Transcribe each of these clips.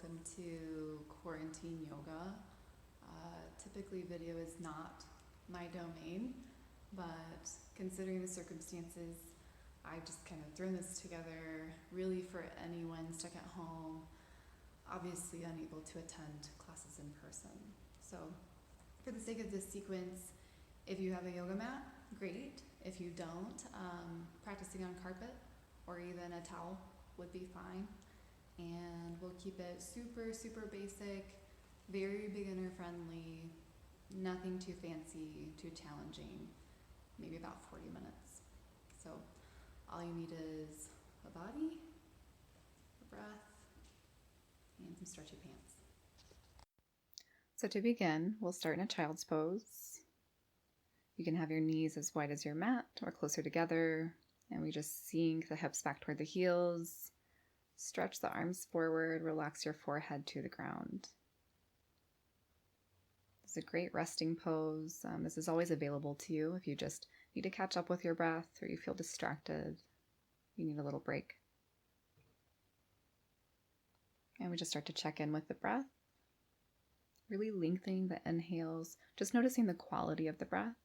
welcome to Quarantine Yoga. Typically video is not my domain, but considering the circumstances, I've just kind of thrown this together really for anyone stuck at home, obviously unable to attend classes in person. So for the sake of this sequence, if you have a yoga mat, great. If you don't, practicing on carpet or even a towel would be fine. And we'll keep it super, super basic, very beginner friendly, nothing too fancy, too challenging, maybe about 40 minutes. So all you need is a body, a breath, and some stretchy pants. So to begin, we'll start in a child's pose. You can have your knees as wide as your mat or closer together, and we just sink the hips back toward the heels. Stretch the arms forward, relax your forehead to the ground. It's a great resting pose. This is always available to you if you just need to catch up with your breath or you feel distracted. You need a little break. And we just start to check in with the breath. Really lengthening the inhales, just noticing the quality of the breath.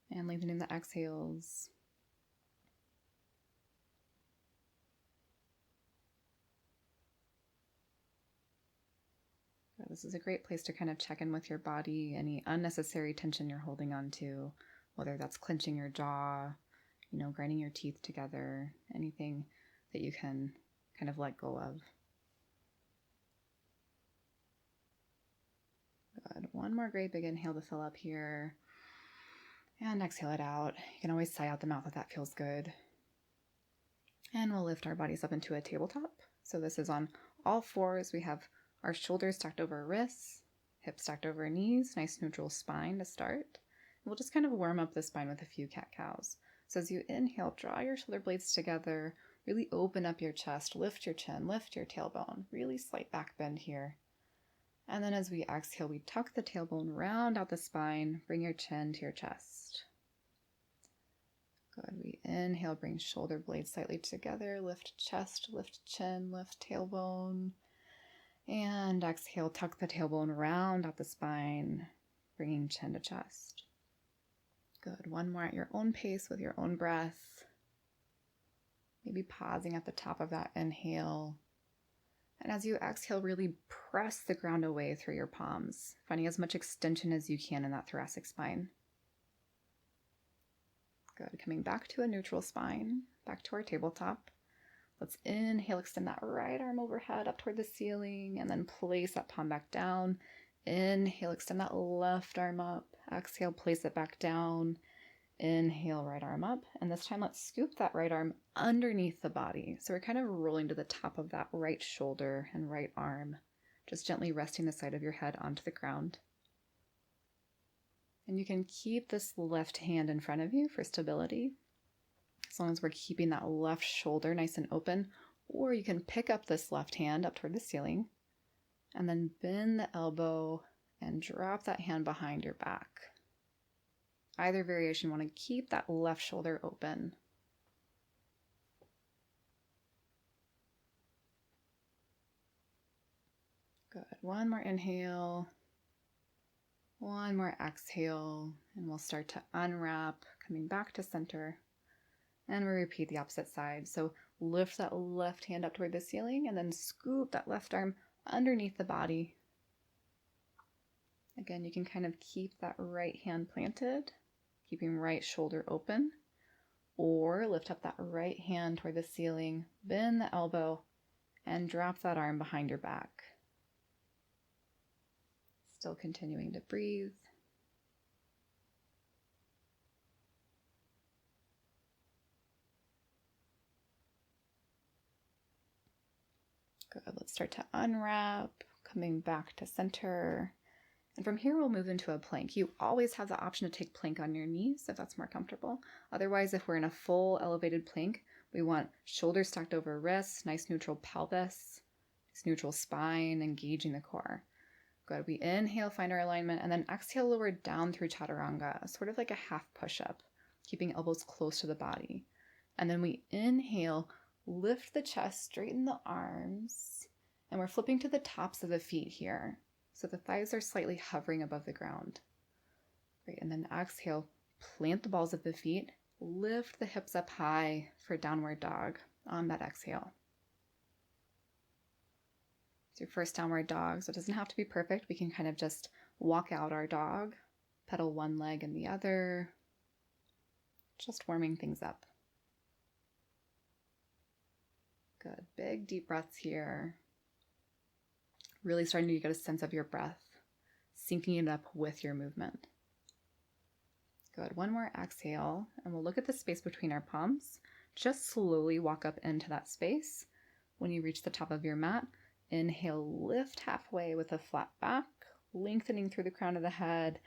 And lengthening the exhales. This is a great place to kind of check in with your body, any unnecessary tension you're holding on to, whether that's clenching your jaw, grinding your teeth together, anything that you can kind of let go of. Good. One more great big inhale to fill up here. And exhale it out. You can always sigh out the mouth if that feels good. And we'll lift our bodies up into a tabletop. So this is on all fours. We have our shoulders stacked over wrists, hips stacked over knees, nice neutral spine to start. We'll just kind of warm up the spine with a few cat-cows. So as you inhale, draw your shoulder blades together, really open up your chest, lift your chin, lift your tailbone, really slight back bend here. And then as we exhale, we tuck the tailbone, round out the spine, bring your chin to your chest. Good. We inhale, bring shoulder blades slightly together, lift chest, lift chin, lift tailbone. And exhale, tuck the tailbone, round out the spine, bringing chin to chest. Good. One more at your own pace with your own breath. Maybe pausing at the top of that inhale. And as you exhale, really press the ground away through your palms, finding as much extension as you can in that thoracic spine. Good. Coming back to a neutral spine, back to our tabletop. Let's inhale, extend that right arm overhead up toward the ceiling, and then place that palm back down. Inhale, extend that left arm up. Exhale, place it back down. Inhale, right arm up. And this time, let's scoop that right arm underneath the body. So we're kind of rolling to the top of that right shoulder and right arm, just gently resting the side of your head onto the ground. And you can keep this left hand in front of you for stability, as long as we're keeping that left shoulder nice and open. Or you can pick up this left hand up toward the ceiling and then bend the elbow and drop that hand behind your back. Either variation, you want to keep that left shoulder open. Good. One more inhale. One more exhale. And we'll start to unwrap, coming back to center. And we repeat the opposite side. So lift that left hand up toward the ceiling and then scoop that left arm underneath the body. Again, you can kind of keep that right hand planted, keeping right shoulder open, or lift up that right hand toward the ceiling, bend the elbow, and drop that arm behind your back. Still continuing to breathe. Good. Let's start to unwrap, coming back to center. And from here, we'll move into a plank. You always have the option to take plank on your knees if that's more comfortable. Otherwise, if we're in a full elevated plank, we want shoulders stacked over wrists, nice neutral pelvis, nice neutral spine, engaging the core. Good. We inhale, find our alignment, and then exhale, lower down through chaturanga, sort of like a half push-up, keeping elbows close to the body. And then we inhale, Lift the chest, straighten the arms, and we're flipping to the tops of the feet here. So the thighs are slightly hovering above the ground. Great, and then exhale, plant the balls of the feet, lift the hips up high for downward dog on that exhale. It's your first downward dog, so it doesn't have to be perfect. We can kind of just walk out our dog, pedal one leg and the other, just warming things up. Good, big deep breaths here. Really starting to get a sense of your breath, syncing it up with your movement. Good, one more exhale, and we'll look at the space between our palms. Just slowly walk up into that space. When you reach the top of your mat, inhale, lift halfway with a flat back, lengthening through the crown of the head,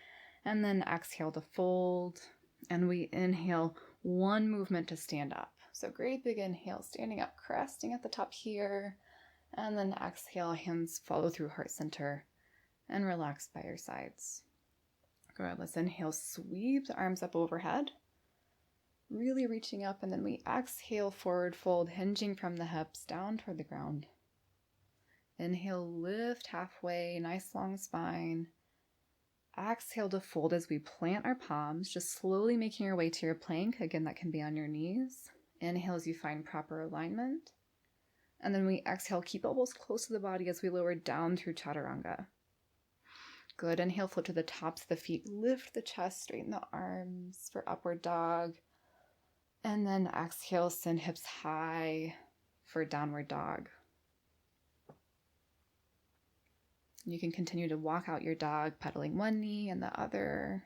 and then exhale to fold. And we inhale, one movement to stand up. So great big inhale, standing up, cresting at the top here, and then exhale, hands follow through heart center and relax by your sides. Good, let's inhale, sweep the arms up overhead, really reaching up, and then we exhale, forward fold, hinging from the hips down toward the ground. Inhale, lift halfway, nice long spine. Exhale to fold as we plant our palms, just slowly making your way to your plank. Again, that can be on your knees. Inhale as you find proper alignment. And then we exhale, keep elbows close to the body as we lower down through chaturanga. Good, inhale, flip to the tops of the feet, lift the chest, straighten the arms for upward dog. And then exhale, send hips high for downward dog. You can continue to walk out your dog, pedaling one knee and the other.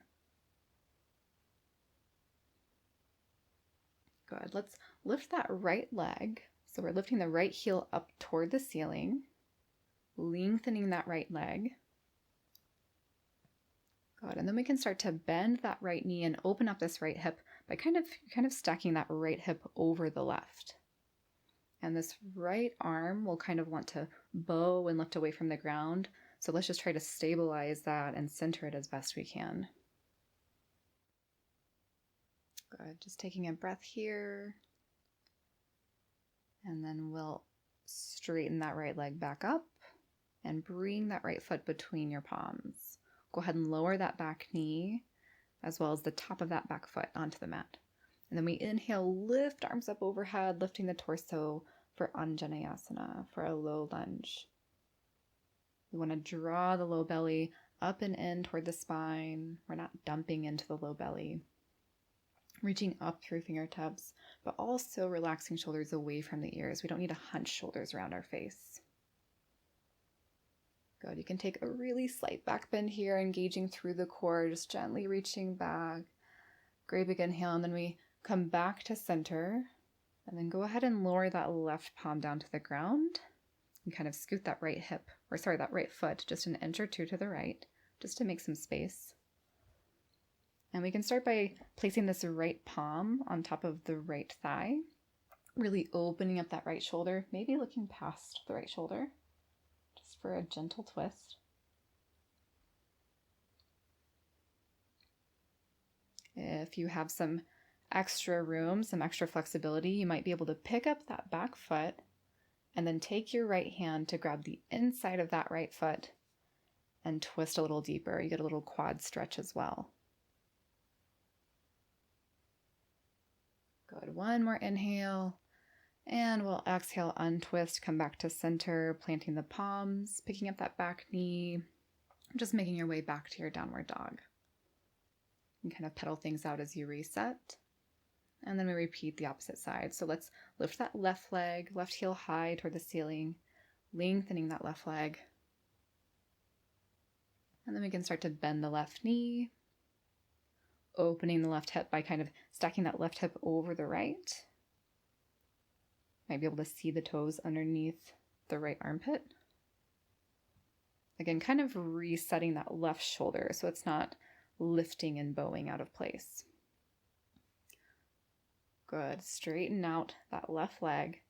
Good. Let's lift that right leg. So we're lifting the right heel up toward the ceiling, lengthening that right leg. Good. And then we can start to bend that right knee and open up this right hip by kind of stacking that right hip over the left. And this right arm will kind of want to bow and lift away from the ground. So let's just try to stabilize that and center it as best we can. Good. Just taking a breath here. And then we'll straighten that right leg back up and bring that right foot between your palms. Go ahead and lower that back knee as well as the top of that back foot onto the mat. And then we inhale, lift arms up overhead, lifting the torso for Anjaneyasana, for a low lunge. We want to draw the low belly up and in toward the spine. We're not dumping into the low belly. Reaching up through fingertips, but also relaxing shoulders away from the ears. We don't need to hunch shoulders around our face. Good. You can take a really slight back bend here, engaging through the core, just gently reaching back. Great big inhale, and then we come back to center, and then go ahead and lower that left palm down to the ground, and kind of scoot that right foot just an inch or two to the right, just to make some space. And we can start by placing this right palm on top of the right thigh, really opening up that right shoulder, maybe looking past the right shoulder, just for a gentle twist. If you have some extra room, some extra flexibility, you might be able to pick up that back foot and then take your right hand to grab the inside of that right foot and twist a little deeper. You get a little quad stretch as well. Good. One more inhale, and we'll exhale, untwist, come back to center, planting the palms, picking up that back knee, just making your way back to your downward dog. You kind of pedal things out as you reset, and then we repeat the opposite side. So let's lift that left leg, left heel high toward the ceiling, lengthening that left leg, and then we can start to bend the left knee, opening the left hip by kind of stacking that left hip over the right. Might be able to see the toes underneath the right armpit. Again, kind of resetting that left shoulder so it's not lifting and bowing out of place. Good. Straighten out that left leg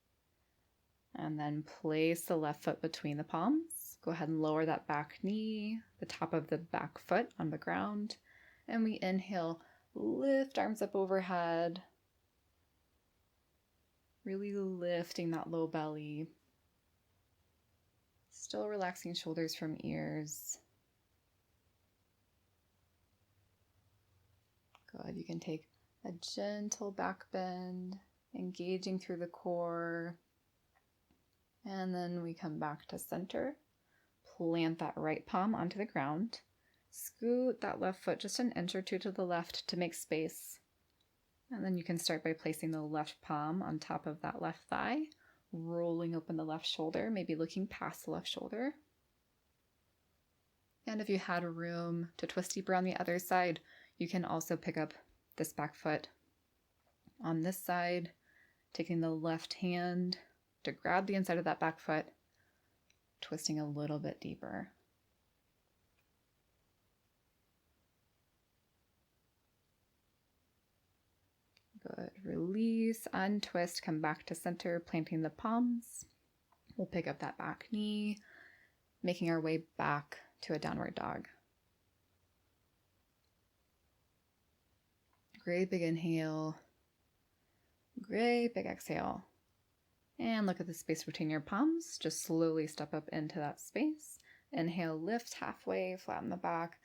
and then place the left foot between the palms. Go ahead and lower that back knee, the top of the back foot on the ground. And we inhale, lift arms up overhead. Really lifting that low belly. Still relaxing shoulders from ears. Good. You can take a gentle back bend, engaging through the core. And then we come back to center. Plant that right palm onto the ground. Scoot that left foot just an inch or two to the left to make space. And then you can start by placing the left palm on top of that left thigh, rolling open the left shoulder, maybe looking past the left shoulder. And if you had room to twist deeper on the other side, you can also pick up this back foot on this side, taking the left hand to grab the inside of that back foot, twisting a little bit deeper. Good. Release, untwist, come back to center, planting the palms. We'll pick up that back knee, making our way back to a downward dog. Great big inhale. Great big exhale. And look at the space between your palms. Just slowly step up into that space. Inhale, lift halfway, flatten the back.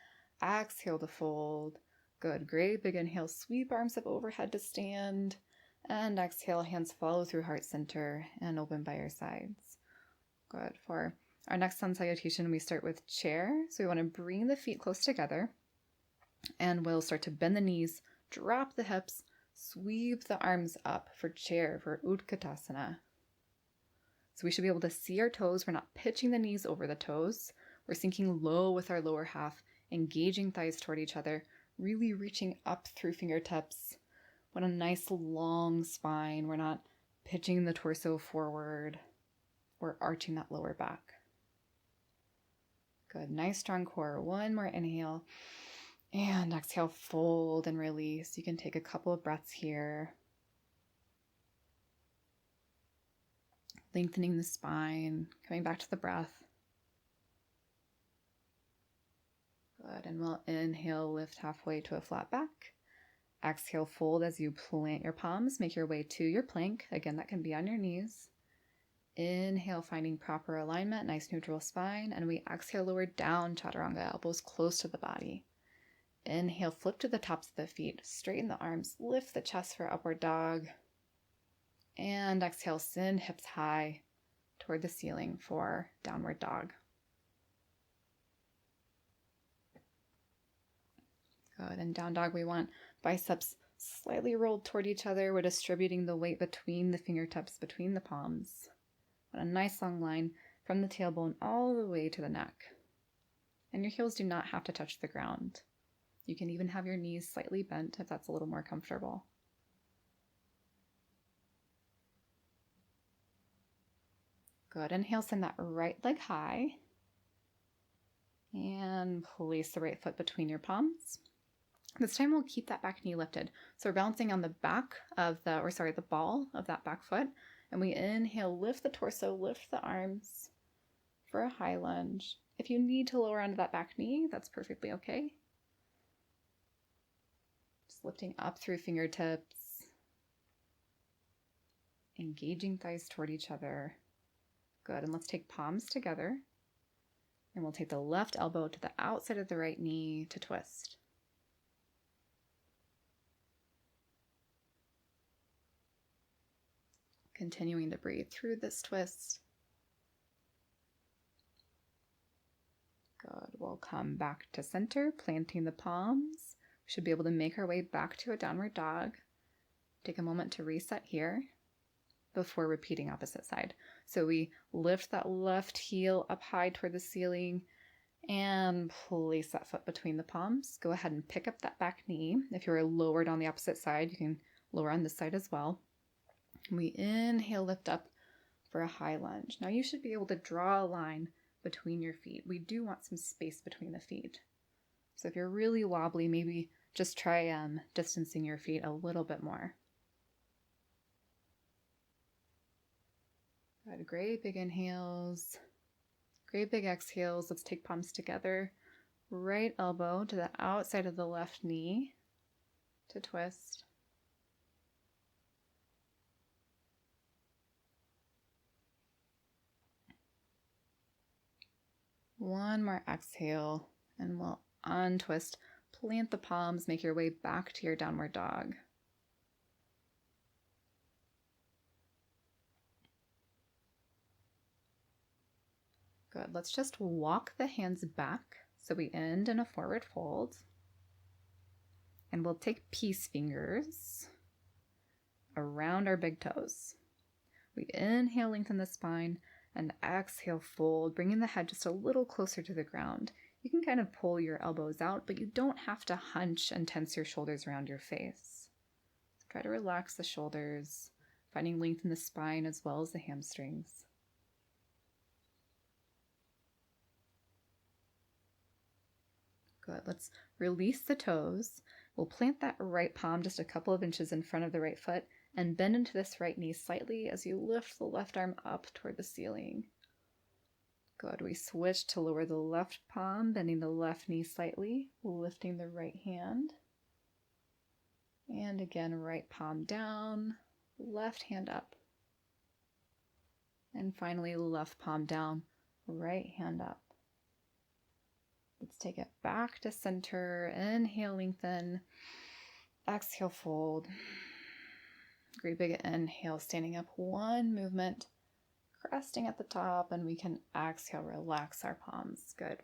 Exhale to fold. Good. Great big inhale. Sweep arms up overhead to stand. And exhale, hands follow through heart center and open by your sides. Good. For our next sun salutation, we start with chair. So we want to bring the feet close together. And we'll start to bend the knees, drop the hips, sweep the arms up for chair, for Utkatasana. So we should be able to see our toes. We're not pitching the knees over the toes. We're sinking low with our lower half, engaging thighs toward each other, really reaching up through fingertips. Want a nice long spine. We're not pitching the torso forward. We're arching that lower back. Good. Nice strong core. One more inhale. And exhale, fold and release. You can take a couple of breaths here. Lengthening the spine, coming back to the breath. Good, and we'll inhale, lift halfway to a flat back. Exhale, fold as you plant your palms, make your way to your plank. Again, that can be on your knees. Inhale, finding proper alignment, nice neutral spine, and we exhale, lower down, chaturanga, elbows close to the body. Inhale, flip to the tops of the feet, straighten the arms, lift the chest for upward dog. And exhale, send hips high toward the ceiling for downward dog. Good, and down dog we want biceps slightly rolled toward each other. We're distributing the weight between the fingertips, between the palms. And a nice long line from the tailbone all the way to the neck. And your heels do not have to touch the ground. You can even have your knees slightly bent if that's a little more comfortable. Good. Inhale, send that right leg high. And place the right foot between your palms. This time we'll keep that back knee lifted. So we're balancing on the back of the ball of that back foot. And we inhale, lift the torso, lift the arms for a high lunge. If you need to lower onto that back knee, that's perfectly okay. Just lifting up through fingertips. Engaging thighs toward each other. Good, and let's take palms together. And we'll take the left elbow to the outside of the right knee to twist. Continuing to breathe through this twist. Good, we'll come back to center, planting the palms. We should be able to make our way back to a downward dog. Take a moment to reset here before repeating opposite side. So we lift that left heel up high toward the ceiling and place that foot between the palms. Go ahead and pick up that back knee. If you're lowered on the opposite side, you can lower on this side as well. We inhale, lift up for a high lunge. Now you should be able to draw a line between your feet. We do want some space between the feet. So if you're really wobbly, maybe just try distancing your feet a little bit more. Good, great big inhales, great big exhales. Let's take palms together. Right elbow to the outside of the left knee to twist. One more exhale, and we'll untwist. Plant the palms, make your way back to your downward dog. Good. Let's just walk the hands back so we end in a forward fold. And we'll take peace fingers around our big toes. We inhale, lengthen the spine, and exhale, fold, bringing the head just a little closer to the ground. You can kind of pull your elbows out, but you don't have to hunch and tense your shoulders around your face. So try to relax the shoulders, finding length in the spine as well as the hamstrings. Good. Let's release the toes. We'll plant that right palm just a couple of inches in front of the right foot and bend into this right knee slightly as you lift the left arm up toward the ceiling. Good. We switch to lower the left palm, bending the left knee slightly, lifting the right hand. And again, right palm down, left hand up. And finally, left palm down, right hand up. Let's take it back to center. Inhale, lengthen. Exhale, fold. Great big inhale, standing up, one movement, cresting at the top, and we can exhale, relax our palms. Good.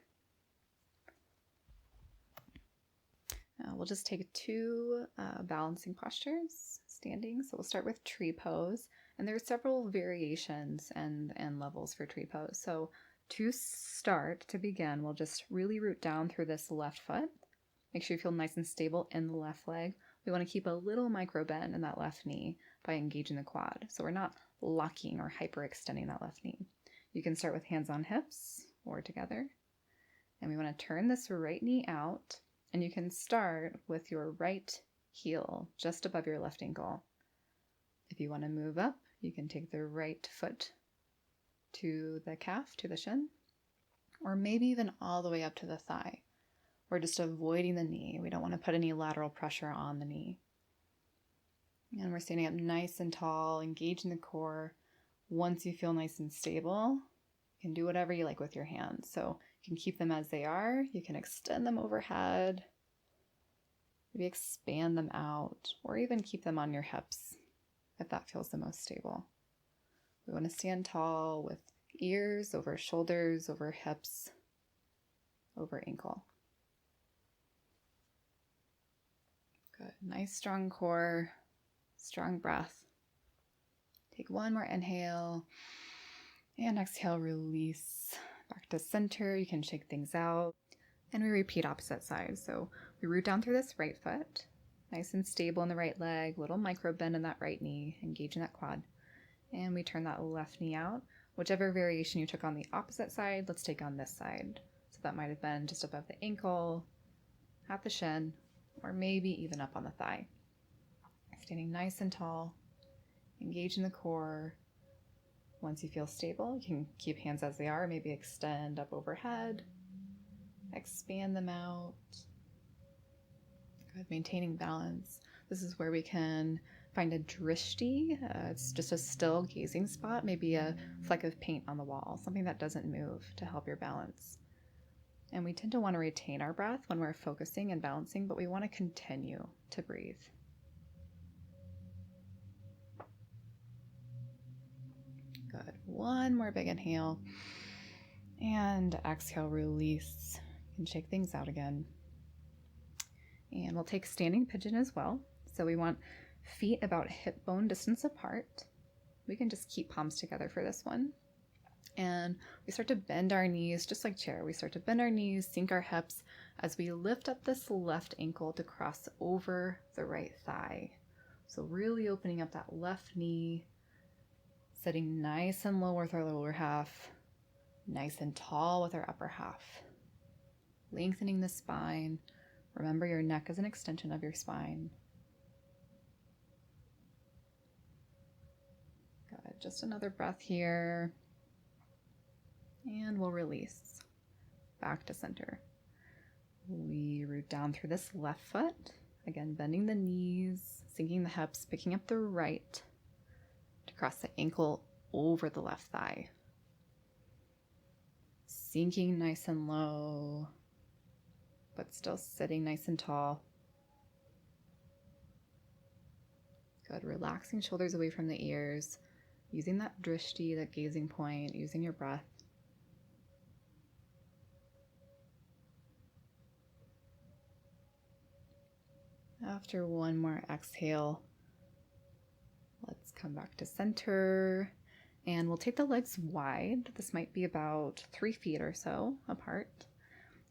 We'll just take two balancing postures, standing. So we'll start with tree pose, and there are several variations and levels for tree pose. So to begin, we'll just really root down through this left foot. Make sure you feel nice and stable in the left leg. We want to keep a little micro bend in that left knee by engaging the quad. So we're not locking or hyperextending that left knee. You can start with hands on hips or together. And we want to turn this right knee out. And you can start with your right heel just above your left ankle. If you want to move up, you can take the right foot to the calf, to the shin, or maybe even all the way up to the thigh. We're just avoiding the knee. We don't want to put any lateral pressure on the knee. And we're standing up nice and tall, engaging the core. Once you feel nice and stable, you can do whatever you like with your hands. So you can keep them as they are. You can extend them overhead, maybe expand them out, or even keep them on your hips if that feels the most stable. We want to stand tall with ears over shoulders, over hips, over ankle. Good. Nice strong core, strong breath. Take one more inhale and exhale, release back to center. You can shake things out. And we repeat opposite side. So we root down through this right foot, nice and stable in the right leg, little micro bend in that right knee, engaging that quad. And we turn that left knee out. Whichever variation you took on the opposite side, let's take on this side. So that might have been just above the ankle, at the shin, or maybe even up on the thigh. Standing nice and tall, engaging the core. Once you feel stable, you can keep hands as they are, maybe extend up overhead, expand them out. Good, maintaining balance. This is where we can find a drishti. It's just a still gazing spot, maybe a fleck of paint on the wall, something that doesn't move to help your balance. And we tend to want to retain our breath when we're focusing and balancing, but we want to continue to breathe. Good. One more big inhale. And exhale, release. You can shake things out again. And we'll take standing pigeon as well. So we want feet about hip bone distance apart. We can just keep palms together for this one. And we start to bend our knees, just like chair. We start to bend our knees, sink our hips as we lift up this left ankle to cross over the right thigh. So really opening up that left knee, sitting nice and low with our lower half, nice and tall with our upper half. Lengthening the spine. Remember, your neck is an extension of your spine. Good. Just another breath here. And we'll release back to center. We root down through this left foot. Again, bending the knees, sinking the hips, picking up the right to cross the ankle over the left thigh. sinking nice and low, but still sitting nice and tall. Good. Relaxing shoulders away from the ears, using that drishti, that gazing point, using your breath. After one more exhale, let's come back to center, and we'll take the legs wide. This might be about 3 feet or so apart.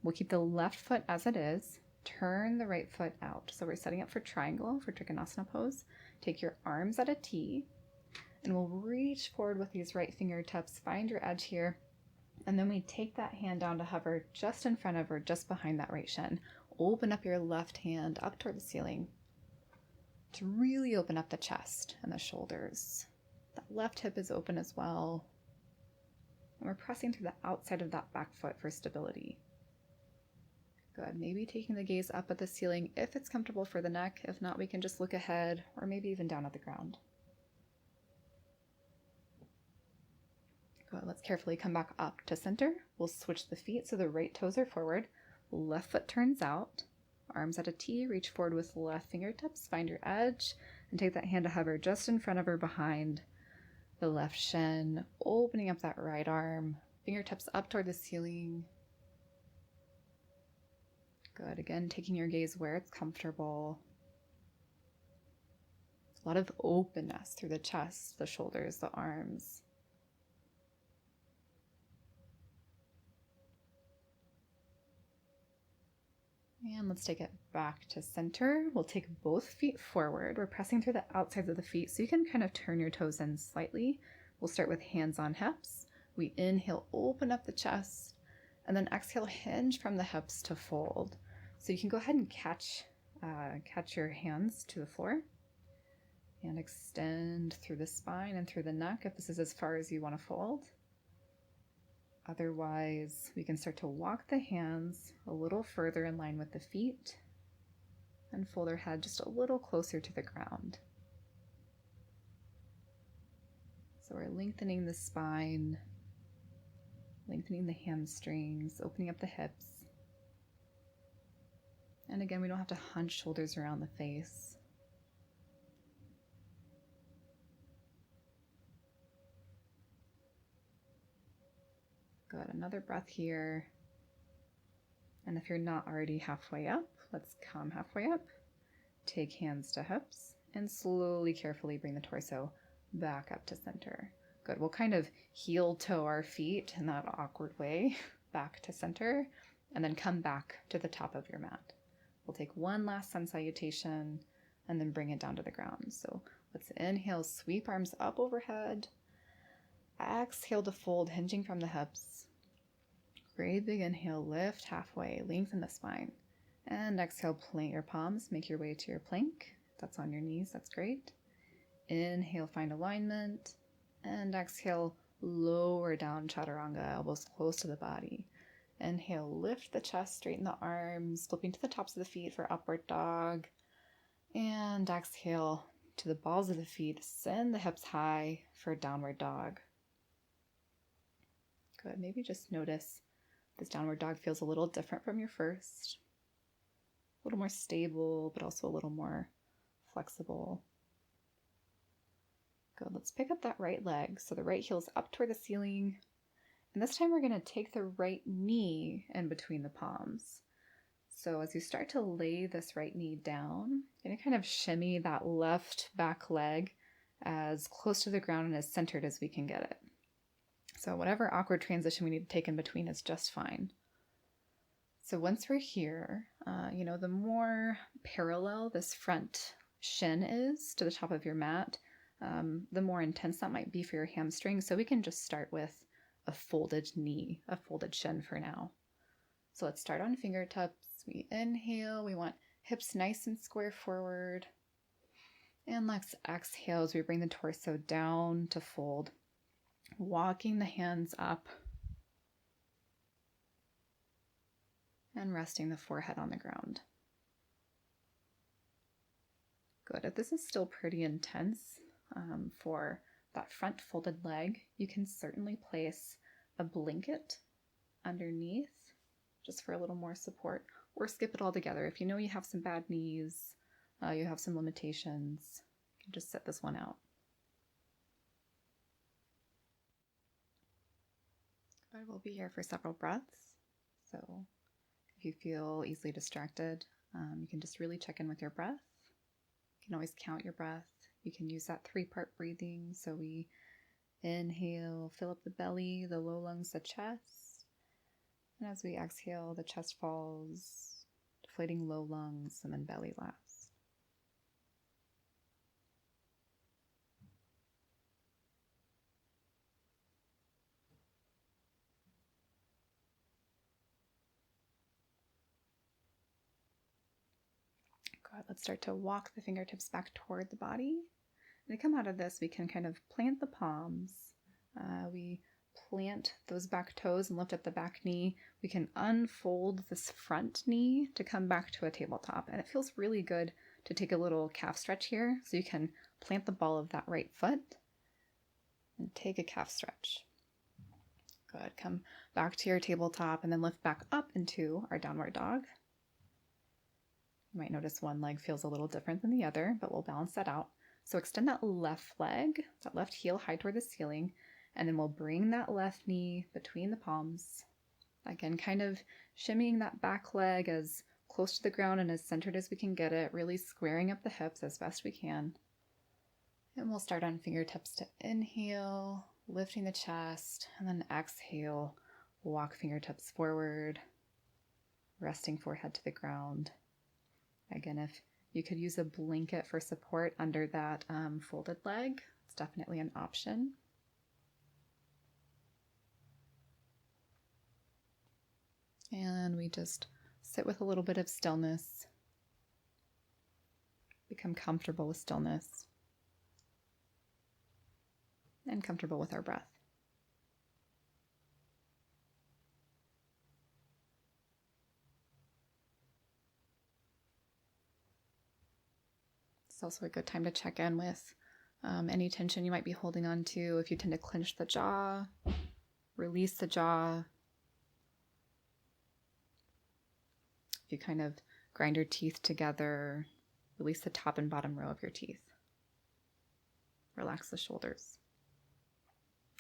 We'll keep the left foot as it is, turn the right foot out. So we're setting up for triangle, for Trikonasana pose. Take your arms at a T, and we'll reach forward with these right fingertips, find your edge here, and then we take that hand down to hover just in front of or just behind that right shin. Open up your left hand up toward the ceiling to really open up the chest and the shoulders. That left hip is open as well. And we're pressing through the outside of that back foot for stability. Good. Maybe taking the gaze up at the ceiling if it's comfortable for the neck. If not, we can just look ahead or maybe even down at the ground. Good. Let's carefully come back up to center. We'll switch the feet so the right toes are forward. Left foot turns out, arms at a T, reach forward with left fingertips, find your edge, and take that hand to hover just in front of or behind the left shin, opening up that right arm, fingertips up toward the ceiling. Good. Again, taking your gaze where it's comfortable. A lot of openness through the chest, the shoulders, the arms. And let's take it back to center. We'll take both feet forward. We're pressing through the outsides of the feet, so you can kind of turn your toes in slightly. We'll start with hands on hips. We inhale, open up the chest, and then exhale, hinge from the hips to fold. So you can go ahead and catch your hands to the floor and extend through the spine and through the neck if this is as far as you want to fold. Otherwise, we can start to walk the hands a little further in line with the feet and fold our head just a little closer to the ground. So we're lengthening the spine, lengthening the hamstrings, opening up the hips. And again, we don't have to hunch shoulders around the face. Good. Another breath here. And if you're not already halfway up, let's come halfway up. Take hands to hips and slowly, carefully bring the torso back up to center. Good. We'll kind of heel toe our feet in that awkward way back to center and then come back to the top of your mat. We'll take one last sun salutation and then bring it down to the ground. So let's inhale, sweep arms up overhead. Exhale to fold, hinging from the hips. Great big inhale, lift halfway, lengthen the spine. And exhale, plant your palms, make your way to your plank. If that's on your knees, that's great. Inhale, find alignment. And exhale, lower down chaturanga, elbows close to the body. Inhale, lift the chest, straighten the arms, flipping to the tops of the feet for upward dog. And exhale to the balls of the feet, send the hips high for downward dog. Good. Maybe just notice this downward dog feels a little different from your first. A little more stable, but also a little more flexible. Good. Let's pick up that right leg. So the right heel's up toward the ceiling. And this time we're going to take the right knee in between the palms. So as you start to lay this right knee down, you're going to kind of shimmy that left back leg as close to the ground and as centered as we can get it. So whatever awkward transition we need to take in between is just fine. So once we're here, the more parallel this front shin is to the top of your mat, the more intense that might be for your hamstring. So we can just start with a folded knee, a folded shin for now. So let's start on fingertips. We inhale, we want hips nice and square forward. And let's exhale as we bring the torso down to fold. Walking the hands up and resting the forehead on the ground. Good. If this is still pretty intense for that front folded leg, you can certainly place a blanket underneath just for a little more support, or skip it all together. If you know you have some bad knees, you have some limitations, you can just set this one out. Good. We'll be here for several breaths. So if you feel easily distracted, you can just really check in with your breath. You can always count your breath. You can use that 3-part breathing. So we inhale, fill up the belly, the low lungs, the chest. And as we exhale, the chest falls, deflating low lungs, and then belly last. Good. Let's start to walk the fingertips back toward the body. And to come out of this, we can kind of plant the palms. We plant those back toes and lift up the back knee. We can unfold this front knee to come back to a tabletop. And it feels really good to take a little calf stretch here. So you can plant the ball of that right foot and take a calf stretch. Good. Come back to your tabletop and then lift back up into our downward dog. You might notice one leg feels a little different than the other, but we'll balance that out. So extend that left leg, that left heel high toward the ceiling, and then we'll bring that left knee between the palms. Again, kind of shimmying that back leg as close to the ground and as centered as we can get it, really squaring up the hips as best we can. And we'll start on fingertips to inhale, lifting the chest, and then exhale, walk fingertips forward, resting forehead to the ground. Again, if you could use a blanket for support under that folded leg, it's definitely an option. And we just sit with a little bit of stillness, become comfortable with stillness, and comfortable with our breath. It's also a good time to check in with any tension you might be holding on to. If you tend to clench the jaw, release the jaw. If you kind of grind your teeth together, release the top and bottom row of your teeth. Relax the shoulders.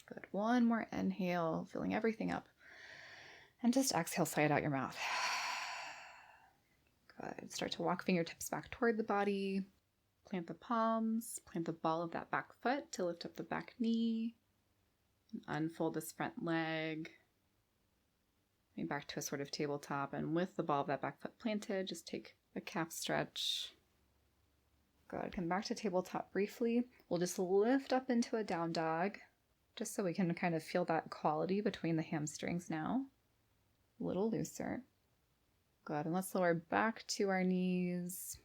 Good. One more inhale, filling everything up. And just exhale, sigh it out your mouth. Good. Start to walk fingertips back toward the body. Plant the palms. Plant the ball of that back foot to lift up the back knee. And unfold this front leg. Back to a sort of tabletop, and with the ball of that back foot planted, just take a calf stretch. Good. Come back to tabletop briefly. We'll just lift up into a down dog, just so we can kind of feel that quality between the hamstrings now. A little looser. Good. And let's lower back to our knees.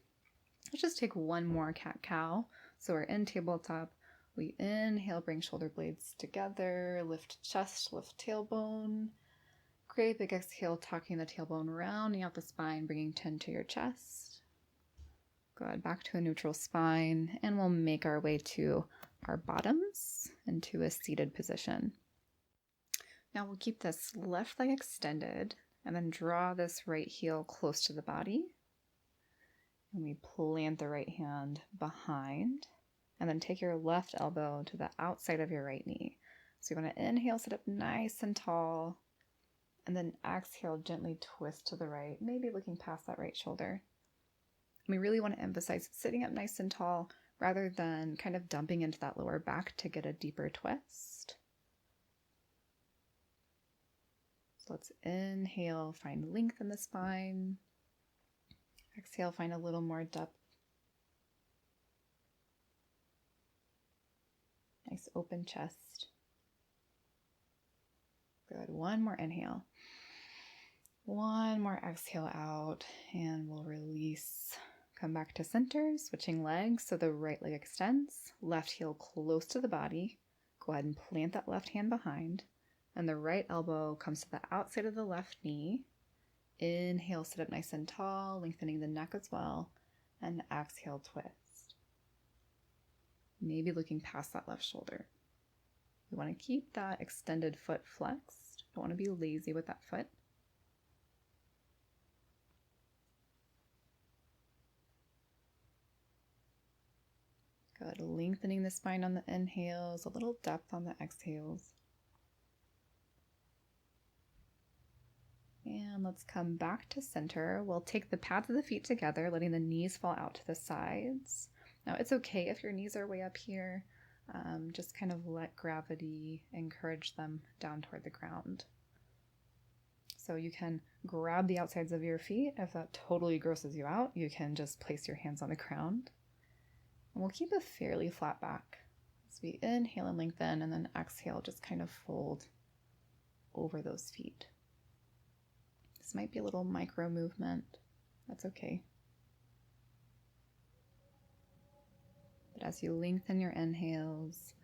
Let's just take one more cat-cow. So we're in tabletop. We inhale, bring shoulder blades together, lift chest, lift tailbone. Great big exhale, tucking the tailbone, rounding out the spine, bringing chin to your chest. Good, back to a neutral spine, and we'll make our way to our bottoms into a seated position. Now we'll keep this left leg extended, and then draw this right heel close to the body. And we plant the right hand behind, and then take your left elbow to the outside of your right knee. So you want to inhale, sit up nice and tall. And then exhale, gently twist to the right, maybe looking past that right shoulder. We really want to emphasize sitting up nice and tall rather than kind of dumping into that lower back to get a deeper twist. So let's inhale, find length in the spine. Exhale, find a little more depth. Nice open chest. Good. One more inhale. One more exhale out, and we'll release. Come back to center, switching legs. So the right leg extends, left heel close to the body. Go ahead and plant that left hand behind, and the right elbow comes to the outside of the left knee. Inhale, sit up nice and tall, lengthening the neck as well, and exhale, twist. Maybe looking past that left shoulder. We want to keep that extended foot flexed. Don't want to be lazy with that foot. Good. Lengthening the spine on the inhales, a little depth on the exhales. And let's come back to center. We'll take the pads of the feet together, letting the knees fall out to the sides. Now, it's okay if your knees are way up here. Just kind of let gravity encourage them down toward the ground. So you can grab the outsides of your feet. If that totally grosses you out, you can just place your hands on the ground. And we'll keep a fairly flat back. As we inhale and lengthen, and then exhale, just kind of fold over those feet. This might be a little micro movement. That's okay. But as you lengthen your inhales,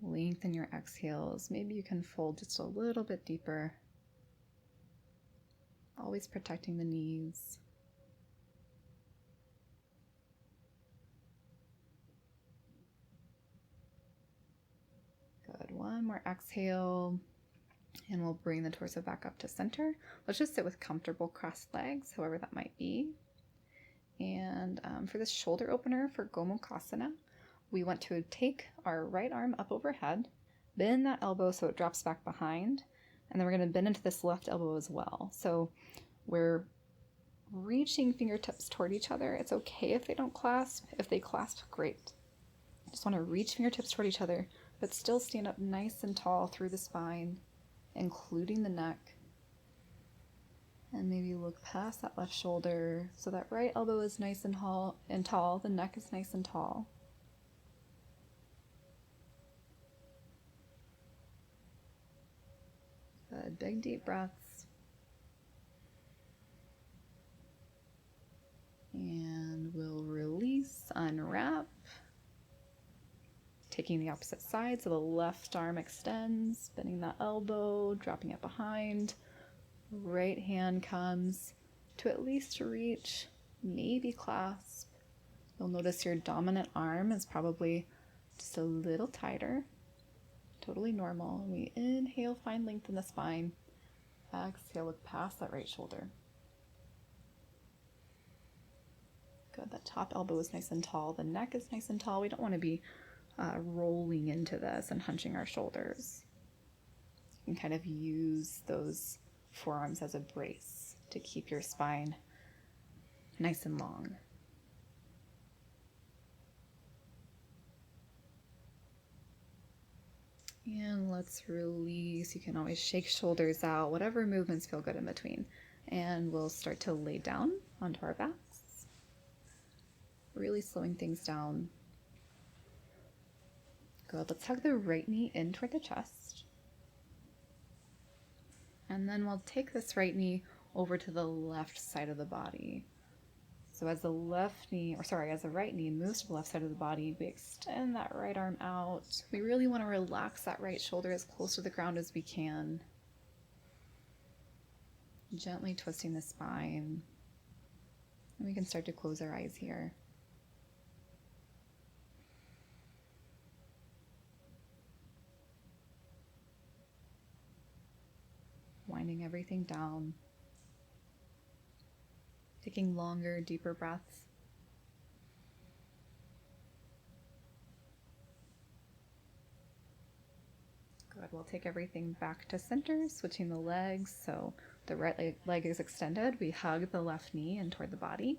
lengthen your exhales, maybe you can fold just a little bit deeper. Always protecting the knees. Good. One more exhale. And we'll bring the torso back up to center. Let's just sit with comfortable crossed legs, however that might be. And for this shoulder opener for Gomukhasana, we want to take our right arm up overhead, bend that elbow so it drops back behind, and then we're going to bend into this left elbow as well. So we're reaching fingertips toward each other. It's okay if they don't clasp. If they clasp, great. Just want to reach fingertips toward each other, but still stand up nice and tall through the spine, including the neck. And maybe look past that left shoulder so that right elbow is nice and tall, the neck is nice and tall. Good. Big deep breaths. And we'll release, unwrap. Taking the opposite side, so the left arm extends, bending that elbow, dropping it behind. Right hand comes to at least reach, maybe clasp. You'll notice your dominant arm is probably just a little tighter. Totally normal. We inhale, find length in the spine. Exhale, look past that right shoulder. Good. That top elbow is nice and tall. The neck is nice and tall. We don't want to be rolling into this and hunching our shoulders. You can kind of use those forearms as a brace to keep your spine nice and long. And let's release. You can always shake shoulders out, whatever movements feel good in between. And we'll start to lay down onto our backs, really slowing things down. Good. Let's hug the right knee in toward the chest. And then we'll take this right knee over to the left side of the body. So as the right knee moves to the left side of the body, we extend that right arm out. We really want to relax that right shoulder as close to the ground as we can. Gently twisting the spine. And we can start to close our eyes here. Winding everything down. Taking longer, deeper breaths. Good. We'll take everything back to center, switching the legs. So the right leg is extended. We hug the left knee in toward the body.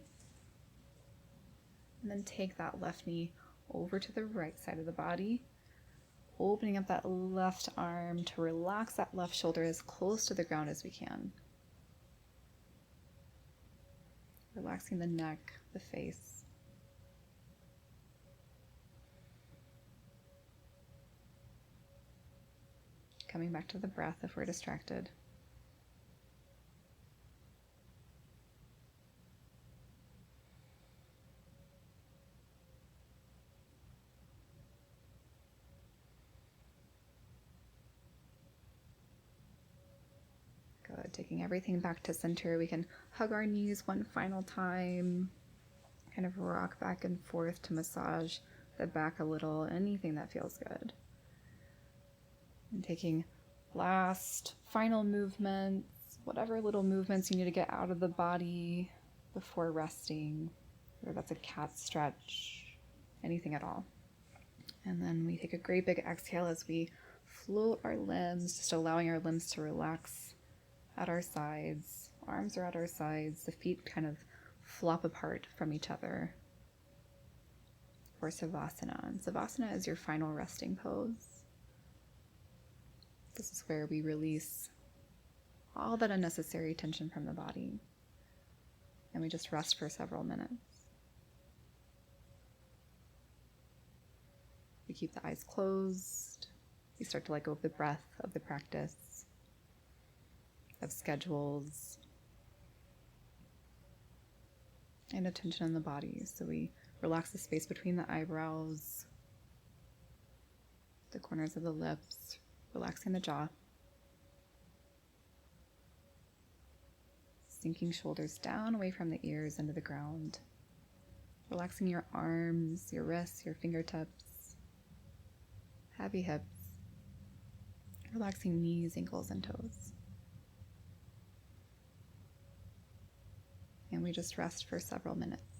And then take that left knee over to the right side of the body, opening up that left arm to relax that left shoulder as close to the ground as we can. Relaxing the neck, the face. Coming back to the breath if we're distracted. Good. Taking everything back to center. We can hug our knees one final time. Kind of rock back and forth to massage the back a little. Anything that feels good. And taking last final movements, whatever little movements you need to get out of the body before resting, whether that's a cat stretch, anything at all. And then we take a great big exhale as we float our limbs, just allowing our limbs to relax at our sides. Arms are at our sides, the feet kind of flop apart from each other for Savasana. And Savasana is your final resting pose. This is where we release all that unnecessary tension from the body, and we just rest for several minutes. We keep the eyes closed. We start to let go of the breath, of the practice, of schedules, and attention on the body. So we relax the space between the eyebrows, the corners of the lips, relaxing the jaw, sinking shoulders down away from the ears into the ground, relaxing your arms, your wrists, your fingertips, heavy hips, relaxing knees, ankles, and toes. And we just rest for several minutes.